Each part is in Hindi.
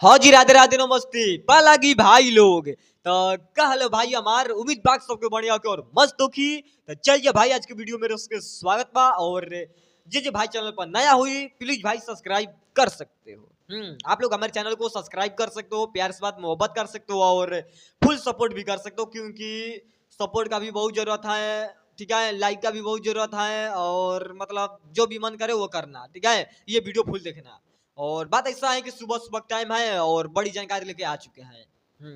हाँ जी, राधे राधे नमस्ते पालागी भाई लोग। तो कहलो भाई हमार उम्मीद बाग सबके बढ़िया के और मस्त दुखी। तो चलिए भाई आज के वीडियो में उसके स्वागत बा। और जे भाई चैनल पर नया हुई प्लीज भाई सब्सक्राइब कर सकते हो। आप लोग हमारे चैनल को सब्सक्राइब कर सकते हो, प्यार से बात मोहब्बत कर सकते हो और फुल सपोर्ट भी कर सकते हो, क्योंकि सपोर्ट का भी बहुत जरूरत है। ठीक है, लाइक का भी बहुत जरूरत है और मतलब जो भी मन करे वो करना। ठीक है, ये वीडियो फुल देखना। और बात ऐसा है कि सुबह सुबह टाइम है और बड़ी जानकारी लेके आ चुके हैं।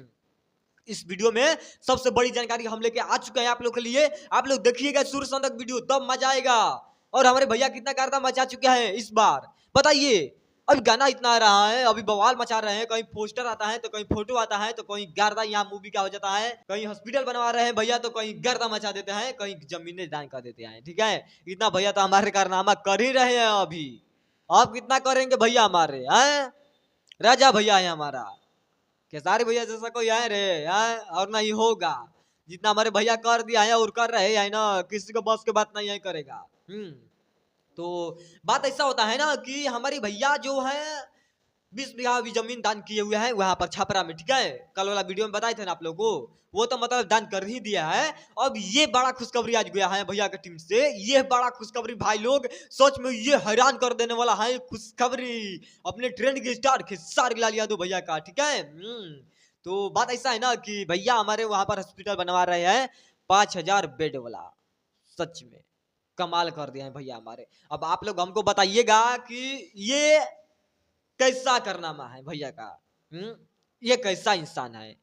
इस वीडियो में सबसे बड़ी जानकारी हम लेके आ चुके हैं आप लोग के लिए। आप लोग देखिएगा शुरू से अंत तक वीडियो, तब मजा आएगा। और हमारे भैया कितना कारनामा मचा चुके हैं इस बार, बताइए। अभी गाना इतना आ रहा है, अभी बवाल मचा रहे हैं, कहीं पोस्टर आता है तो कहीं फोटो आता है तो कहीं गर्दा यहाँ मूवी का हो जाता है, कहीं हॉस्पिटल बनवा रहे हैं भैया तो कहीं गर्दा मचा देते हैं, कहीं जमीनें दान कर देते हैं। ठीक है, इतना भैया तो हमारे कारनामा कर ही रहे हैं अभी। आप कितना करेंगे भैया हमारे हैं? राजा भैया है हमारा, खेसारी भैया जैसा कोई है रे है और नहीं होगा। जितना हमारे भैया कर दिया है और कर रहे हैं ना, किसी को बस के बात नहीं है करेगा। तो बात ऐसा होता है ना कि हमारी भैया जो है 20 बीघा भी जमीन दान किए हुए हैं वहां पर छपरा में। ठीक है, कल वाला वीडियो में बताए थे ना आप लोगों को, वो तो मतलब दान कर ही दिया है। अब ये बड़ा खुशखबरी आज गया है भैया की टीम से, ये बड़ा खुशखबरी भाई लोग, सच में ये हैरान कर देने वाला है खुशखबरी अपने ट्रेंड के स्टार खेसारी लाल यादव भैया का। ठीक है, तो बात ऐसा है ना कि भैया हमारे वहां पर हॉस्पिटल बनवा रहे हैं 5,000 बेड वाला। सच में कमाल कर दिया है भैया हमारे। अब आप लोग हमको बताइएगा कि ये कैसा कारनामा है भैया का। ये कैसा इंसान है,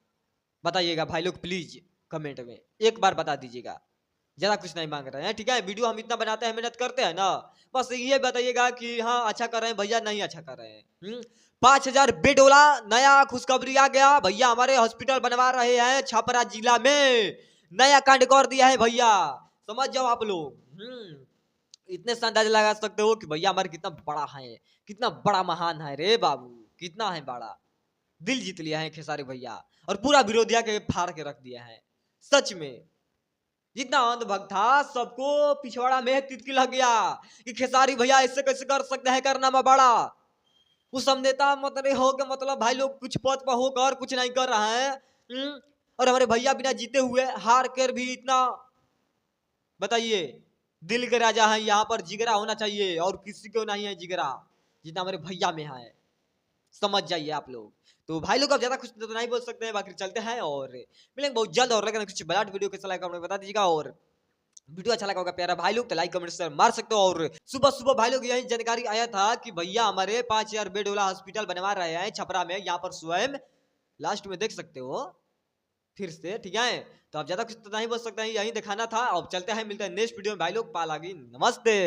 बताइएगा भाई लोग प्लीज कमेंट में एक बार बता दीजिएगा। ज्यादा कुछ नहीं मांग रहे हैं। ठीक है, वीडियो हम इतना बनाते हैं, मेहनत करते हैं ना, बस ये बताइएगा कि हाँ अच्छा कर रहे हैं भैया, नहीं अच्छा कर रहे हैं। 5,000 बेड वाला नया खुशखबरी आ गया, भैया हमारे हॉस्पिटल बनवा रहे हैं छपरा जिला में। नया कांड कर दिया है भैया, समझ जाओ आप लोग। इतने से अंदाजा लगा सकते हो कि भैया हमारे कितना बड़ा है, कितना बड़ा महान है रे बाबू, कितना है बड़ा। दिल जीत लिया है खेसारी भैया और पूरा विरोधिया के फाड़ के रख दिया है। सच में जितना अंधभक्त था सबको पिछवाड़ा में तितकी लग गया कि खेसारी भैया ऐसे कैसे कर सकते हैं कारनामा बड़ा। उस सब नेता मतलब हो के मतलब भाई लोग कुछ पद पर होकर कुछ नहीं कर रहा है। और हमारे भैया बिना जीते हुए हार कर भी इतना, बताइए। दिल के राजा है, यहाँ पर जिगरा होना चाहिए और किसी को नहीं है जिगरा जितना हमारे भैया में है, समझ जाइए आप लोग। तो भाई लोग अब ज्यादा कुछ तो नहीं बोल सकते हैं, बाकी चलते हैं और मिलेंगे बहुत जल्द। और लगना कुछ बड़ा वीडियो कैसा लगा बता दीजिएगा। और वीडियो अच्छा लगा होगा प्यारा भाई लोग तो लाइक कमेंट से मार सकते हो। और सुबह सुबह भाई लोग यही जानकारी आया था कि भैया हमारे 5,000 बेड वाला हॉस्पिटल बनवा रहे हैं छपरा में, यहाँ पर स्वयं लास्ट में देख सकते हो फिर से। ठीक है, तो अब ज्यादा कुछ तो नहीं बोल सकते हैं, यही दिखाना था। अब चलते हैं, मिलते हैं नेक्स्ट वीडियो में भाई लोग। पालागी नमस्ते।